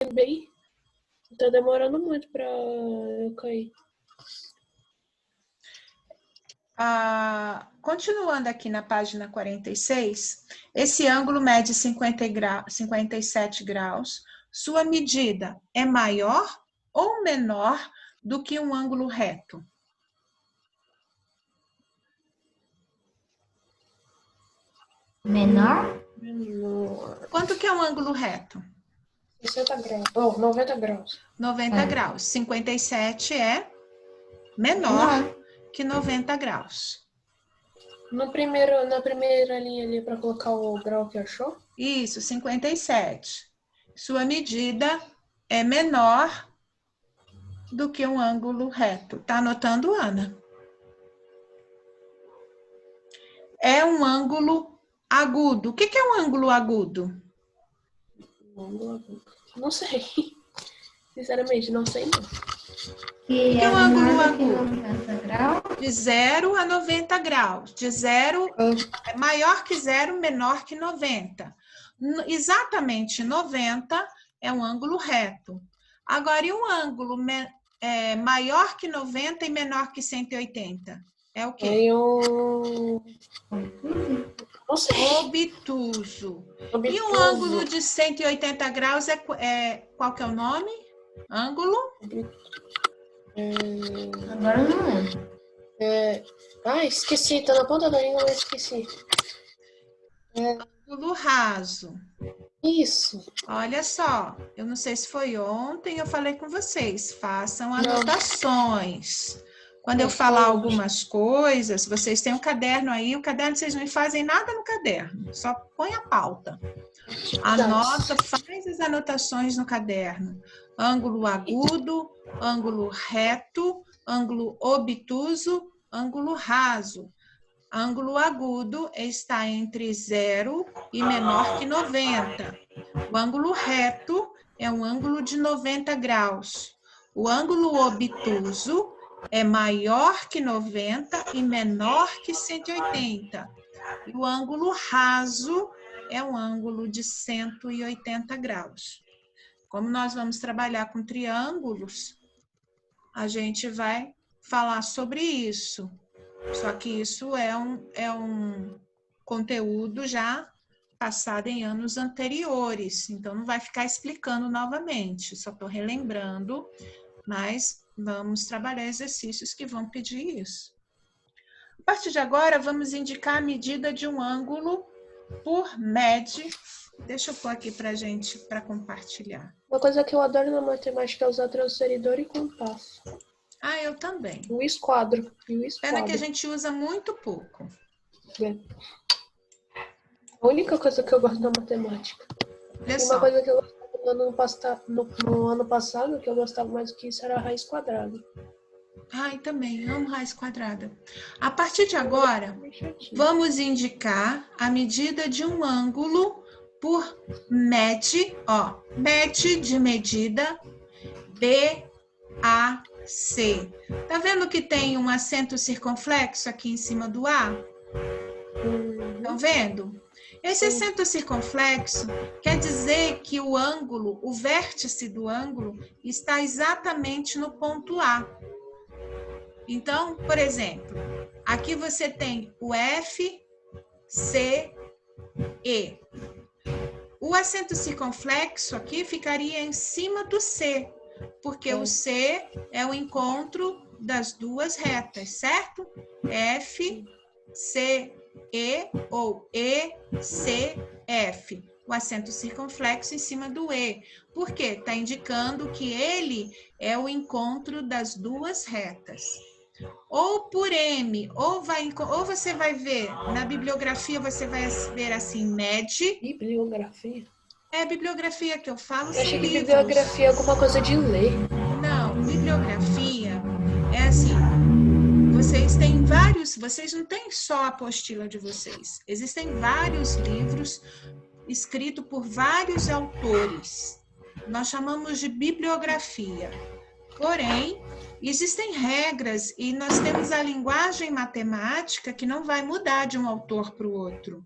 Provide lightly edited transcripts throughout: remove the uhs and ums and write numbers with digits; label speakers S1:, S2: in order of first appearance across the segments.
S1: bem. Tá demorando muito pra eu cair.
S2: Continuando aqui na página 46, esse ângulo mede 57 graus. Sua medida é maior ou menor do que um ângulo reto?
S3: Menor?
S1: Menor.
S2: Quanto que é um ângulo reto?
S1: 60 graus. Oh, 90 graus.
S2: 90 graus. 57 é menor que 90 graus.
S1: Na primeira linha ali, para colocar o grau que achou?
S2: Isso, 57. Sua medida é menor do que um ângulo reto. Tá anotando, Ana? É um ângulo agudo. O que é um ângulo agudo?
S1: Não sei. Sinceramente, não sei não.
S3: Que
S2: é um ângulo
S3: agudo?
S2: De 0 a 90 graus. De 0 é maior que 0, menor que 90. Exatamente 90 é um ângulo reto. Agora, e um ângulo maior que 90 e menor que 180? É o quê?
S1: É um... Não sei.
S2: Obtuso. E um ângulo de 180 graus qual que é o nome? Ângulo?
S3: Agora eu não lembro.
S1: Esqueci. Tá na ponta da língua, mas esqueci.
S2: Ângulo raso.
S1: Isso.
S2: Olha só, eu não sei se foi ontem, eu falei com vocês, façam anotações. Quando eu falar algumas coisas, vocês têm um caderno aí, o caderno vocês não fazem nada no caderno, só põe a pauta. Anota, faz as anotações no caderno. Ângulo agudo, ângulo reto, ângulo obtuso, ângulo raso. Ângulo agudo está entre 0 e menor que 90. O ângulo reto é um ângulo de 90 graus. O ângulo obtuso é maior que 90 e menor que 180. E o ângulo raso é um ângulo de 180 graus. Como nós vamos trabalhar com triângulos, a gente vai falar sobre isso. Só que isso é um conteúdo já passado em anos anteriores, então não vai ficar explicando novamente, só estou relembrando, mas vamos trabalhar exercícios que vão pedir isso. A partir de agora, vamos indicar a medida de um ângulo por MED. Deixa eu pôr aqui para gente, para compartilhar.
S1: Uma coisa que eu adoro na matemática é usar transferidor e compasso.
S2: Eu também.
S1: O esquadro.
S2: Pena que a gente usa muito pouco.
S1: A única coisa que eu gosto da matemática.
S2: Olha
S1: Uma coisa que eu gostava no ano passado, que eu gostava mais do que isso, era a raiz quadrada.
S2: Também amo raiz quadrada. A partir de agora, vamos indicar a medida de um ângulo por MED, MED de medida, BAC. Tá vendo que tem um acento circunflexo aqui em cima do A? Estão vendo? Esse acento circunflexo quer dizer que o ângulo, o vértice do ângulo, está exatamente no ponto A. Então, por exemplo, aqui você tem o F, C, E. O acento circunflexo aqui ficaria em cima do C, porque o C é o encontro das duas retas, certo? F, C, E ou E, C, F. O acento circunflexo em cima do E. Por quê? Está indicando que ele é o encontro das duas retas. Ou por M, ou você vai ver, na bibliografia você vai ver assim, MED.
S1: Bibliografia?
S2: É bibliografia que eu falo.
S1: Eu achei que bibliografia é alguma coisa de ler.
S2: Não, bibliografia é assim, vocês não têm só a apostila de vocês. Existem vários livros escritos por vários autores. Nós chamamos de bibliografia. Porém, existem regras e nós temos a linguagem matemática que não vai mudar de um autor para o outro.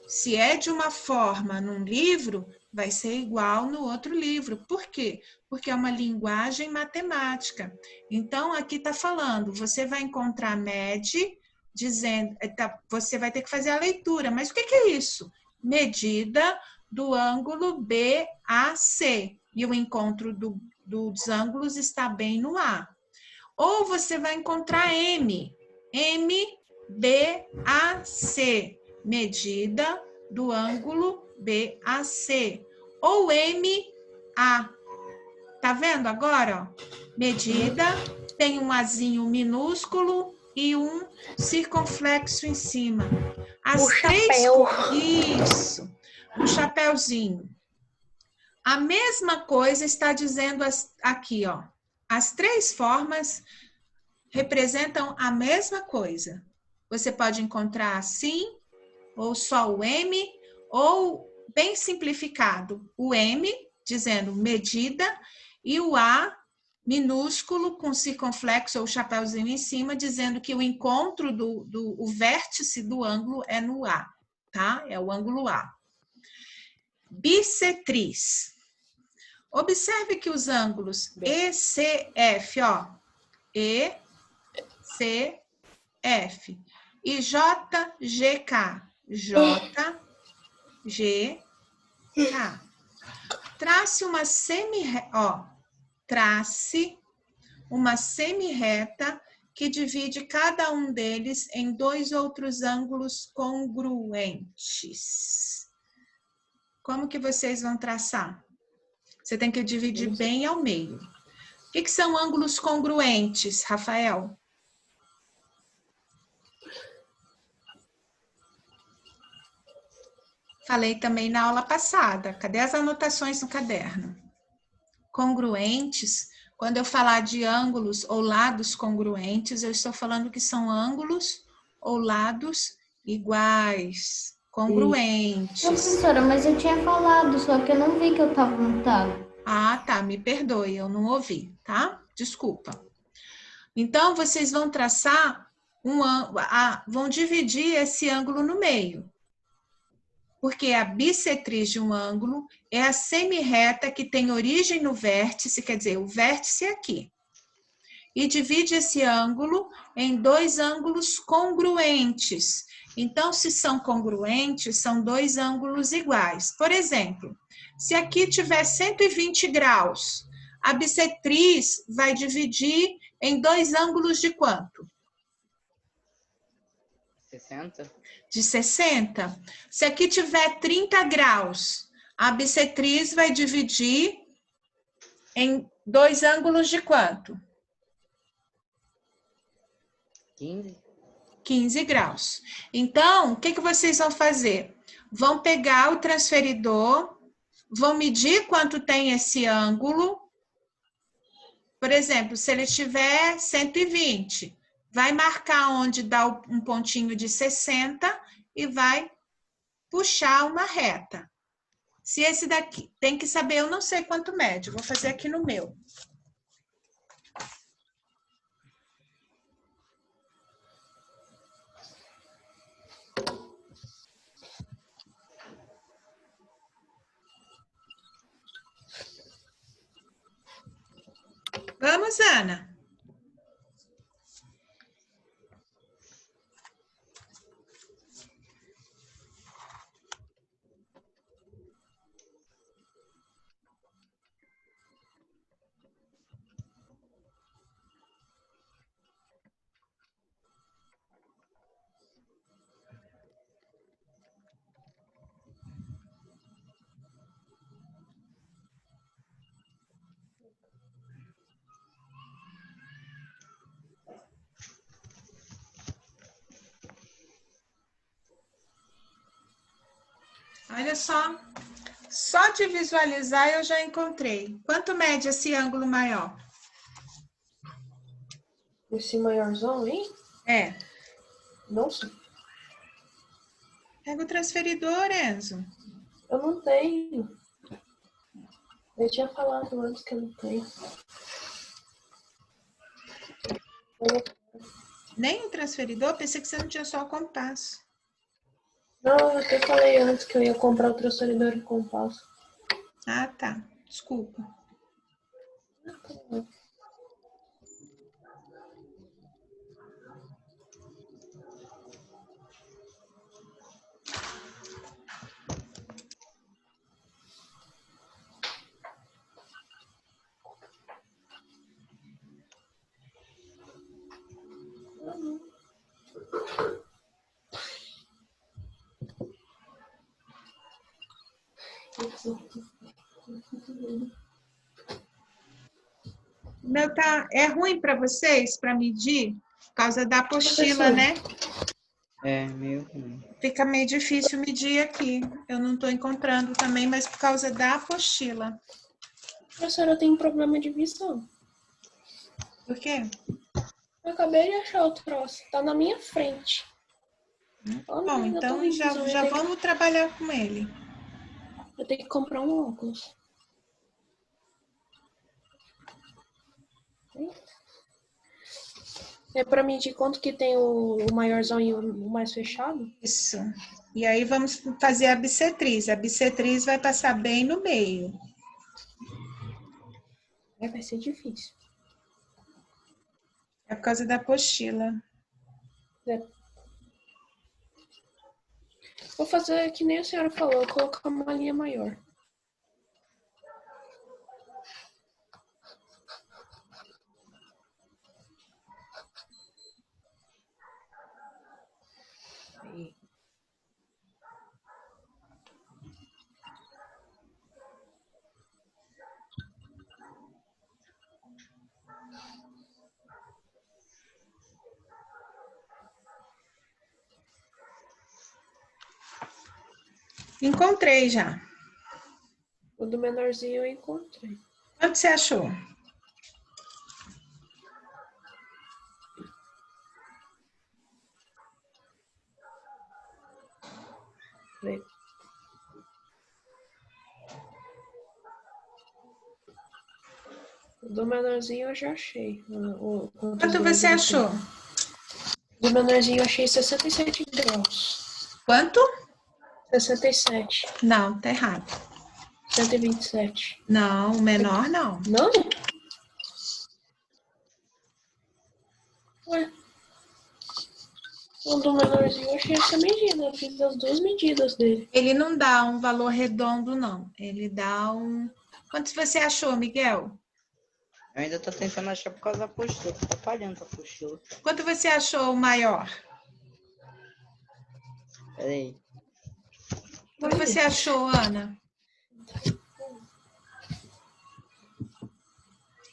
S2: Se é de uma forma num livro, vai ser igual no outro livro. Por quê? Porque é uma linguagem matemática. Então, aqui está falando, você vai encontrar MED, dizendo, você vai ter que fazer a leitura. Mas o que é isso? Medida do ângulo BAC. E o encontro dos ângulos está bem no A. Ou você vai encontrar M. MBAC. Medida do ângulo BAC. Ou MA. Tá vendo agora? Ó? Medida, tem um Azinho minúsculo e um circunflexo em cima. As
S1: chapéu.
S2: Isso, um chapéuzinho. A mesma coisa está dizendo aqui, ó. As três formas representam a mesma coisa. Você pode encontrar assim, ou só o M, ou bem simplificado, o M, dizendo medida, e o A, minúsculo, com circunflexo ou chapéuzinho em cima, dizendo que o encontro o vértice do ângulo é no A, tá? É o ângulo A. Bissetriz. Observe que os ângulos ECF, ó, ECF e JGK, JGK. Trace uma semi-reta que divide cada um deles em dois outros ângulos congruentes. Como que vocês vão traçar? Você tem que dividir bem ao meio. O que são ângulos congruentes, Rafael? Falei também na aula passada. Cadê as anotações no caderno? Congruentes, quando eu falar de ângulos ou lados congruentes, eu estou falando que são ângulos ou lados iguais, congruentes.
S3: Professora, mas eu tinha falado, só que eu não vi que eu estava montado.
S2: Ah, tá, me perdoe, eu não ouvi, tá? Desculpa. Então, vocês vão traçar vão dividir esse ângulo no meio. Porque a bissetriz de um ângulo é a semi-reta que tem origem no vértice, quer dizer, o vértice é aqui. E divide esse ângulo em dois ângulos congruentes. Então, se são congruentes, são dois ângulos iguais. Por exemplo, se aqui tiver 120 graus, a bissetriz vai dividir em dois ângulos de quanto?
S4: 60?
S2: De 60. Se aqui tiver 30 graus, a bissetriz vai dividir em dois ângulos de quanto?
S4: 15?
S2: 15 graus. Então, o que vocês vão fazer? Vão pegar o transferidor, vão medir quanto tem esse ângulo. Por exemplo, se ele tiver 120, vai marcar onde dá um pontinho de 60 e vai puxar uma reta. Se esse daqui, tem que saber, eu não sei quanto mede, vou fazer aqui no meu. Vamos, Ana. Olha só de visualizar eu já encontrei. Quanto mede esse ângulo maior?
S1: Esse maiorzão, hein?
S2: É.
S1: Não sei.
S2: Pega o transferidor, Enzo.
S1: Eu não tenho. Eu tinha falado antes que eu não tenho.
S2: Nem o transferidor? Pensei que você não tinha só o compasso.
S1: Não, eu até falei antes que eu ia comprar o transferidor e compasso.
S2: Ah, tá. Desculpa. Meu tá, é ruim para vocês, para medir, por causa da apostila, né?
S4: É, meio ruim.
S2: Fica meio difícil medir aqui. Eu não estou encontrando também, mas por causa da apostila.
S1: Professora, eu tenho problema de visão.
S2: Por quê?
S1: Eu acabei de achar o troço. Tá na minha frente. Oh,
S2: Bom,
S1: menina, eu tô
S2: então
S1: vendo visão.
S2: já vamos trabalhar com ele.
S1: Eu tenho que comprar um óculos. É pra medir quanto que tem o maiorzão e o mais fechado?
S2: Isso. E aí vamos fazer a bissetriz. A bissetriz vai passar bem no meio.
S1: Vai ser difícil.
S2: É por causa da apostila.
S1: É. Vou fazer que nem a senhora falou, colocar uma linha maior.
S2: Encontrei já.
S1: O do menorzinho eu encontrei.
S2: Quanto você achou?
S1: Peraí. O do menorzinho eu já achei.
S2: Quanto você achou?
S1: O do menorzinho eu achei 67 graus.
S2: Quanto?
S1: 67.
S2: Não, tá errado.
S1: 127.
S2: Não, o menor não.
S1: Não? Ué. O do menorzinho eu achei essa medida. Eu fiz as duas medidas dele.
S2: Ele não dá um valor redondo, não. Ele dá um... Quanto você achou, Miguel?
S4: Eu ainda tô tentando achar por causa da apostila. Tá falhando a apostila.
S2: Quanto você achou o maior?
S4: Peraí.
S2: Quanto você achou, Ana?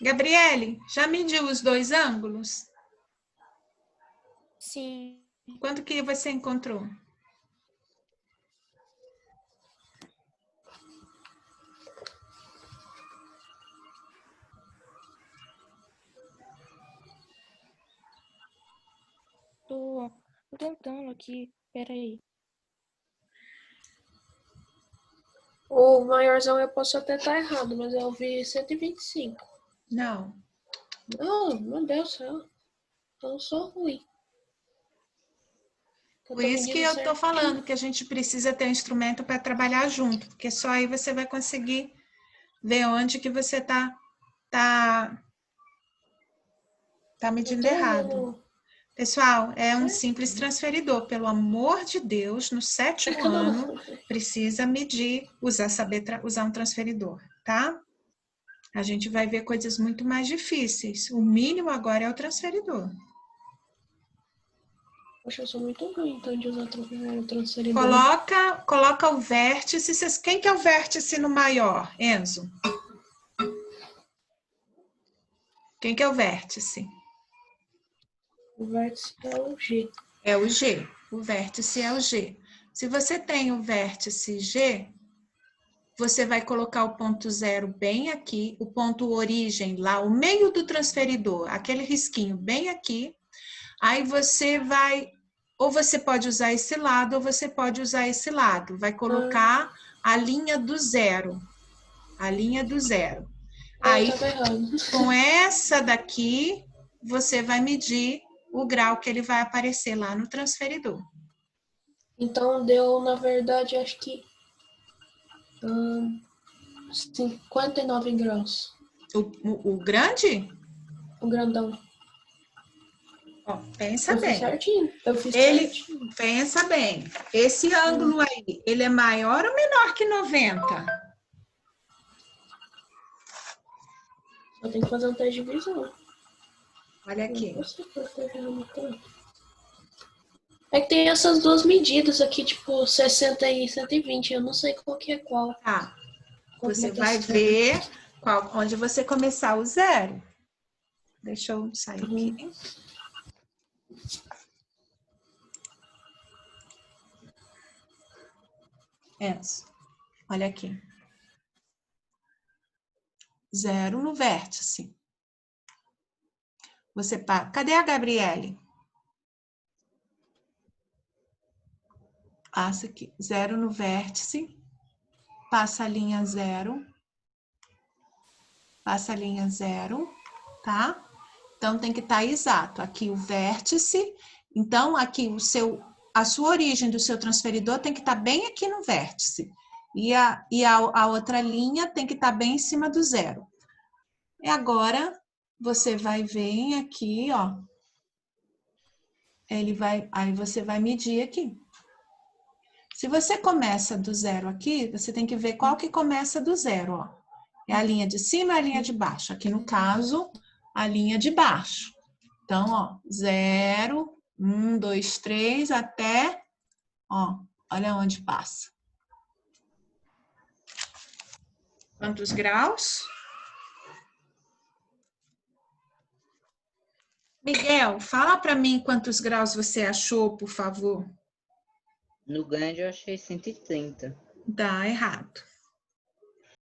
S2: Gabriele, já mediu os dois ângulos?
S5: Sim.
S2: Quanto que você encontrou?
S5: Tô tentando aqui. Peraí.
S1: O maiorzão eu posso até estar errado, mas eu vi 125.
S2: Não.
S1: Oh, meu Deus do céu. Então eu sou ruim.
S2: Por isso que eu tô falando que a gente precisa ter um instrumento para trabalhar junto, porque só aí você vai conseguir ver onde que você tá medindo errado. Pessoal, é um simples transferidor. Pelo amor de Deus, no 7º ano, precisa medir, saber usar um transferidor, tá? A gente vai ver coisas muito mais difíceis. O mínimo agora é o transferidor.
S1: Poxa, eu sou muito ruim, então, de usar o transferidor.
S2: Coloca o vértice. Quem que é o vértice no maior, Enzo? Quem que é o vértice?
S1: O vértice é o G.
S2: É o G. O vértice é o G. Se você tem o vértice G, você vai colocar o ponto zero bem aqui, o ponto origem lá, o meio do transferidor, aquele risquinho bem aqui. Aí você vai, ou você pode usar esse lado, ou você pode usar esse lado. Vai colocar a linha do zero. A linha do zero. Aí, com essa daqui, você vai medir o grau que ele vai aparecer lá no transferidor.
S1: Então, deu, na verdade, acho que 59 graus.
S2: O grande?
S1: O grandão.
S2: Ó, pensa
S1: Eu fiz
S2: bem.
S1: certinho. Eu fiz
S2: Ele,
S1: certinho.
S2: pensa bem. Esse ângulo aí, ele é maior ou menor que 90?
S1: Só tem que fazer um teste de visão.
S2: Olha aqui.
S1: Não sei por que eu não tô. É que tem essas duas medidas aqui, tipo 60 e 120. Eu não sei qual que é qual.
S2: Tá.
S1: Como
S2: Você
S1: é que
S2: vai
S1: é
S2: ver onde você começar o zero. Deixa eu sair aqui. Enzo, olha aqui. Zero no vértice. Cadê a Gabriele? Passa aqui. Zero no vértice. Passa a linha zero. Passa a linha zero, tá? Então, tem que estar exato. Aqui o vértice. Então, aqui a sua origem do seu transferidor tem que estar bem aqui no vértice. E a outra linha tem que estar bem em cima do zero. E agora, você vai vir aqui, ó. Aí você vai medir aqui. Se você começa do zero aqui, você tem que ver qual que começa do zero, ó. É a linha de cima ou a linha de baixo? Aqui, no caso, a linha de baixo. Então, ó, 0, 1, 2, 3, até, ó, olha onde passa. Quantos graus? Miguel, fala para mim quantos graus você achou, por favor.
S4: No grande eu achei 130.
S2: Dá errado.